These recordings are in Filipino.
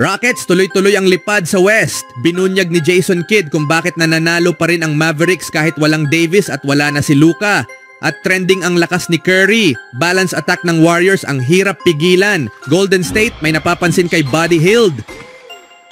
Rockets tuloy-tuloy ang lipad sa West. Binunyag ni Jason Kidd kung bakit nananalo pa rin ang Mavericks kahit walang Davis at wala na si Luka. At trending ang lakas ni Curry. Balance attack ng Warriors ang hirap pigilan. Golden State may napapansin kay Buddy Hield.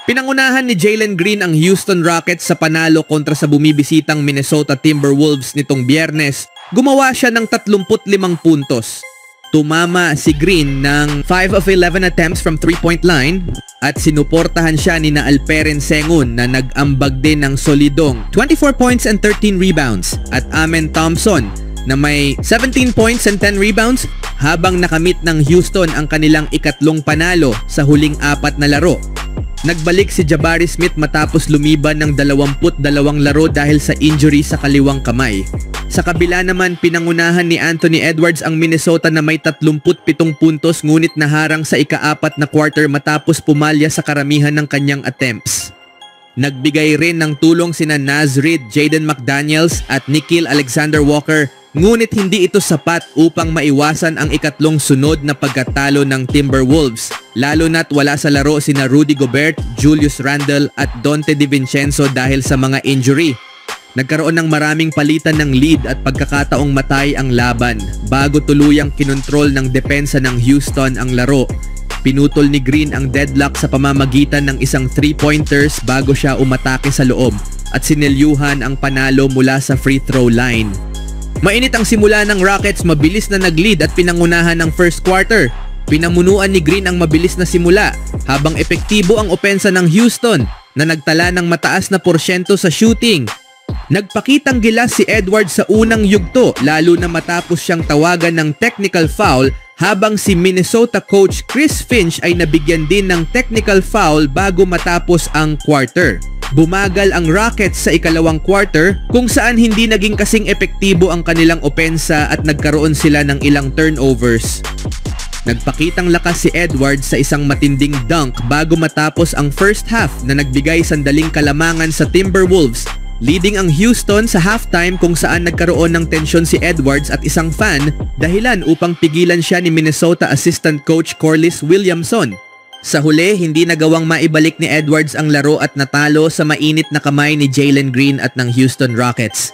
Pinangunahan ni Jalen Green ang Houston Rockets sa panalo kontra sa bumibisitang Minnesota Timberwolves nitong Biyernes. Gumawa siya ng 35 puntos. Tumama si Green ng 5 of 11 attempts from 3-point line at sinuportahan siya ni Alperen Sengun na nag-ambag din ng solidong 24 points and 13 rebounds at Amen Thompson na may 17 points and 10 rebounds habang nakamit ng Houston ang kanilang ikatlong panalo sa huling 4 na laro. Nagbalik si Jabari Smith matapos lumiban ng 22 laro dahil sa injury sa kaliwang kamay. Sa kabila naman, pinangunahan ni Anthony Edwards ang Minnesota na may 37 puntos ngunit naharang sa ika-4 na quarter matapos pumalya sa karamihan ng kanyang attempts. Nagbigay rin ng tulong sina Naz Reid, Jaden McDaniels at Nickeil Alexander-Walker ngunit hindi ito sapat upang maiwasan ang ikatlong sunod na pagkatalo ng Timberwolves lalo na't wala sa laro sina Rudy Gobert, Julius Randle at Donte DiVincenzo dahil sa mga injury. Nagkaroon ng maraming palitan ng lead at pagkakataong matay ang laban bago tuluyang kinontrol ng depensa ng Houston ang laro. Pinutol ni Green ang deadlock sa pamamagitan ng isang 3-pointers bago siya umatake sa loob at sinelyuhan ang panalo mula sa free throw line. Mainit ang simula ng Rockets, mabilis na nag-lead at pinangunahan ng first quarter. Pinamunuan ni Green ang mabilis na simula habang epektibo ang opensa ng Houston na nagtala ng mataas na porsyento sa shooting. Nagpakitang gilas si Edwards sa unang yugto lalo na matapos siyang tawagan ng technical foul habang si Minnesota coach Chris Finch ay nabigyan din ng technical foul bago matapos ang quarter. Bumagal ang Rockets sa ikalawang quarter kung saan hindi naging kasing epektibo ang kanilang opensa at nagkaroon sila ng ilang turnovers. Nagpakitang lakas si Edwards sa isang matinding dunk bago matapos ang first half na nagbigay sandaling kalamangan sa Timberwolves. Leading ang Houston sa halftime kung saan nagkaroon ng tensyon si Edwards at isang fan dahilan upang pigilan siya ni Minnesota assistant coach Corliss Williamson. Sa huli, hindi nagawang maibalik ni Edwards ang laro at natalo sa mainit na kamay ni Jalen Green at ng Houston Rockets.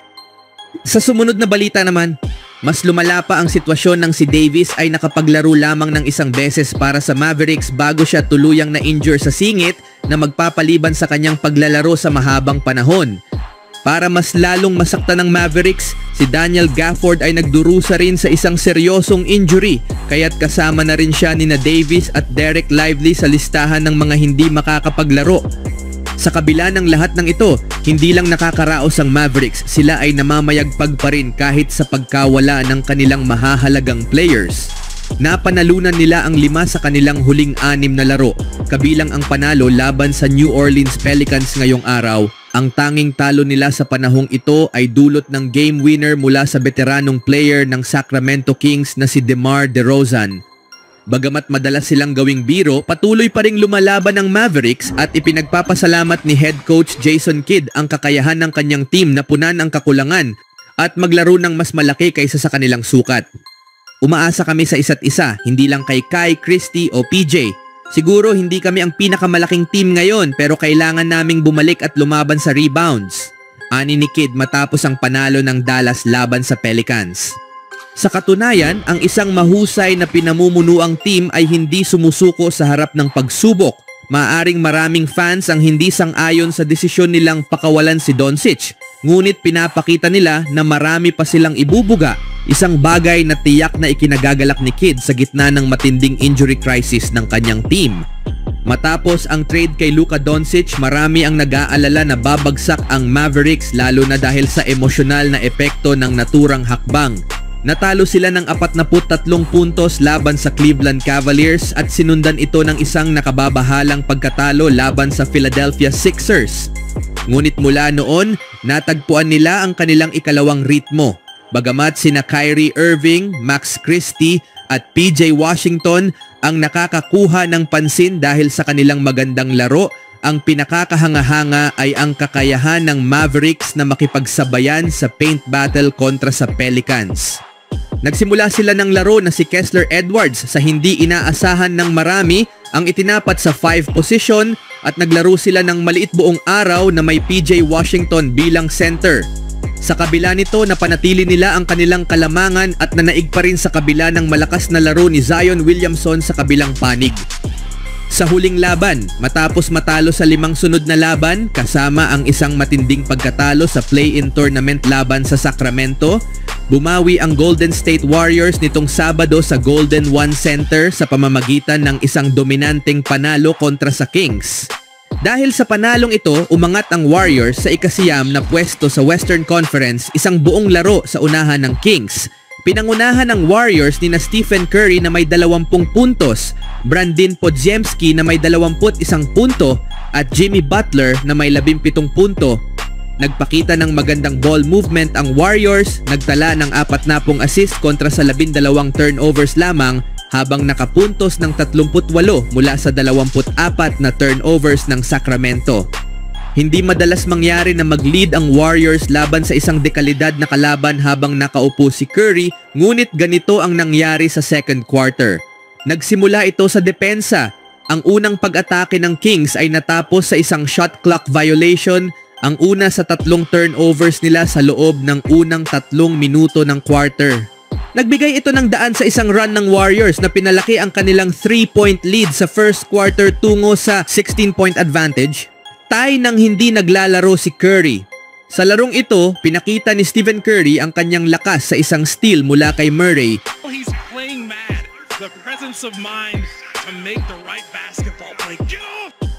Sa sumunod na balita naman, mas lumala pa ang sitwasyon ng si Davis ay nakapaglaro lamang ng isang beses para sa Mavericks bago siya tuluyang na-injure sa singit na magpapaliban sa kanyang paglalaro sa mahabang panahon. Para mas lalong masaktan ng Mavericks, si Daniel Gafford ay nagdurusa rin sa isang seryosong injury kaya't kasama na rin siya ni Davis at Derek Lively sa listahan ng mga hindi makakapaglaro. Sa kabila ng lahat ng ito, hindi lang nakakaraos ang Mavericks, sila ay namamayagpag pa rin kahit sa pagkawala ng kanilang mahahalagang players. Napanalunan nila ang 5 sa kanilang huling 6 na laro, kabilang ang panalo laban sa New Orleans Pelicans ngayong araw. Ang tanging talo nila sa panahong ito ay dulot ng game winner mula sa veteranong player ng Sacramento Kings na si DeMar DeRozan. Bagamat madalas silang gawing biro, patuloy pa ring lumalaban ng Mavericks at ipinagpapasalamat ni head coach Jason Kidd ang kakayahan ng kanyang team na punan ang kakulangan at maglaro ng mas malaki kaysa sa kanilang sukat. Umaasa kami sa isa't isa, hindi lang kay Kai, Christie o PJ. Siguro hindi kami ang pinakamalaking team ngayon pero kailangan naming bumalik at lumaban sa rebounds. Ani ni Kidd matapos ang panalo ng Dallas laban sa Pelicans. Sa katunayan, ang isang mahusay na pinamumunuang team ay hindi sumusuko sa harap ng pagsubok. Maaring maraming fans ang hindi sang-ayon sa desisyon nilang pakawalan si Doncic. Ngunit pinapakita nila na marami pa silang ibubuga. Isang bagay na tiyak na ikinagagalak ni Kidd sa gitna ng matinding injury crisis ng kanyang team. Matapos ang trade kay Luka Doncic, marami ang nag-aalala na babagsak ang Mavericks lalo na dahil sa emosyonal na epekto ng naturang hakbang. Natalo sila ng 43 puntos laban sa Cleveland Cavaliers at sinundan ito ng isang nakababahalang pagkatalo laban sa Philadelphia Sixers. Ngunit mula noon, natagpuan nila ang kanilang ikalawang ritmo. Bagamat sina Kyrie Irving, Max Christie at PJ Washington ang nakakakuha ng pansin dahil sa kanilang magandang laro, ang pinakakahanga-hanga ay ang kakayahan ng Mavericks na makipagsabayan sa paint battle kontra sa Pelicans. Nagsimula sila ng laro na si Kessler Edwards sa hindi inaasahan ng marami ang itinapat sa 5 position at naglaro sila ng maliit buong araw na may PJ Washington bilang center. Sa kabila nito, napanatili nila ang kanilang kalamangan at nanaig pa rin sa kabila ng malakas na laro ni Zion Williamson sa kabilang panig. Sa huling laban, matapos matalo sa 5 sunod na laban kasama ang isang matinding pagkatalo sa play-in tournament laban sa Sacramento, bumawi ang Golden State Warriors nitong Sabado sa Golden One Center sa pamamagitan ng isang dominanteng panalo kontra sa Kings. Dahil sa panalong ito, umangat ang Warriors sa ikasiyam na pwesto sa Western Conference, isang buong laro sa unahan ng Kings. Pinangunahan ng Warriors ni Stephen Curry na may 20 puntos, Brandin Podziemski na may 21 punto at Jimmy Butler na may 17 punto. Nagpakita ng magandang ball movement ang Warriors, nagtala ng 40 assist kontra sa 12 turnovers lamang habang nakapuntos ng 38 mula sa 24 na turnovers ng Sacramento. Hindi madalas mangyari na mag-lead ang Warriors laban sa isang dekalidad na kalaban habang nakaupo si Curry, ngunit ganito ang nangyari sa second quarter. Nagsimula ito sa depensa. Ang unang pag-atake ng Kings ay natapos sa isang shot clock violation, ang una sa 3 turnovers nila sa loob ng unang 3 minuto ng quarter. Nagbigay ito ng daan sa isang run ng Warriors na pinalaki ang kanilang 3-point lead sa first quarter tungo sa 16-point advantage. Tie nang hindi naglalaro si Curry. Sa larong ito, pinakita ni Stephen Curry ang kanyang lakas sa isang steal mula kay Murray. He's playing mad. The presence of mind to make the right basketball play.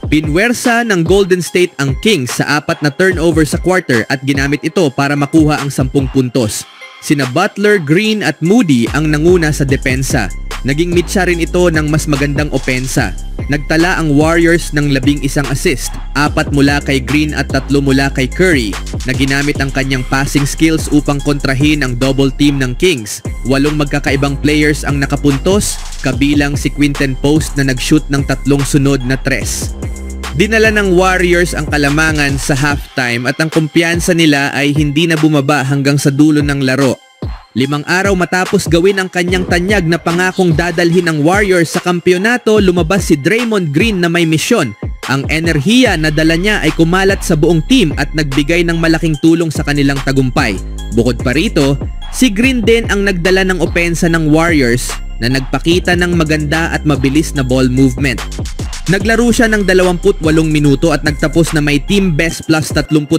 Pinwersa ng Golden State ang Kings sa 4 na turnover sa quarter at ginamit ito para makuha ang 10 puntos. Sina Butler, Green at Moody ang nanguna sa depensa. Naging mitsa rin ito ng mas magandang opensa. Nagtala ang Warriors ng 11 assist, 4 mula kay Green at 3 mula kay Curry, na ginamit ang kanyang passing skills upang kontrahin ang double team ng Kings. 8 magkakaibang players ang nakapuntos, kabilang si Quinten Post na nag-shoot ng 3 sunod na 3. Dinala ng Warriors ang kalamangan sa halftime at ang kumpiyansa nila ay hindi na bumaba hanggang sa dulo ng laro. 5 araw matapos gawin ang kanyang tanyag na pangakong dadalhin ng Warriors sa kampyonato, lumabas si Draymond Green na may misyon. Ang enerhiya na dala niya ay kumalat sa buong team at nagbigay ng malaking tulong sa kanilang tagumpay. Bukod pa rito, si Green din ang nagdala ng opensa ng Warriors na nagpakita ng maganda at mabilis na ball movement. Naglaro siya ng 28 minuto at nagtapos na may team best plus 33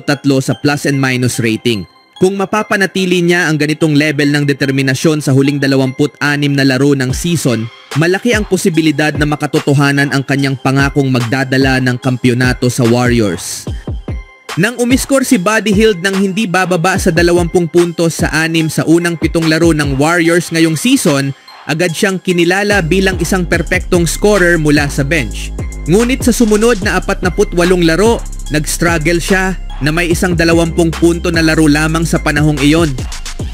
sa plus and minus rating. Kung mapapanatili niya ang ganitong level ng determinasyon sa huling 26 na laro ng season, malaki ang posibilidad na makatotohanan ang kanyang pangakong magdadala ng kampyonato sa Warriors. Nang umiskor si Buddy Hield ng hindi bababa sa 20 puntos sa 6 sa unang 7 laro ng Warriors ngayong season, agad siyang kinilala bilang isang perpektong scorer mula sa bench. Ngunit sa sumunod na 48 laro, nag-struggle siya na may isang 20 punto na laro lamang sa panahong iyon.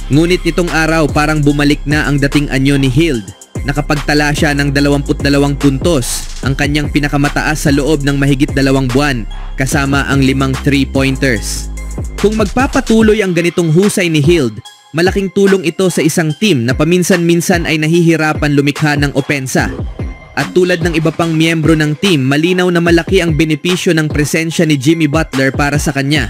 Ngunit nitong araw parang bumalik na ang dating anyo ni Hield. Nakapagtala siya ng 22 puntos, ang kanyang pinakamataas sa loob ng mahigit 2 buwan, kasama ang 5 3-pointers. Kung magpapatuloy ang ganitong husay ni Hield, malaking tulong ito sa isang team na paminsan-minsan ay nahihirapan lumikha ng opensa. At tulad ng iba pang miyembro ng team, malinaw na malaki ang benepisyo ng presensya ni Jimmy Butler para sa kanya.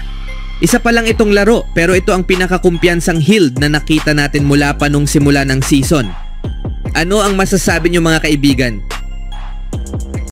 Isa pa lang itong laro, pero ito ang pinakakumpiyansang Hield na nakita natin mula pa nung simula ng season. Ano ang masasabi niyo mga kaibigan?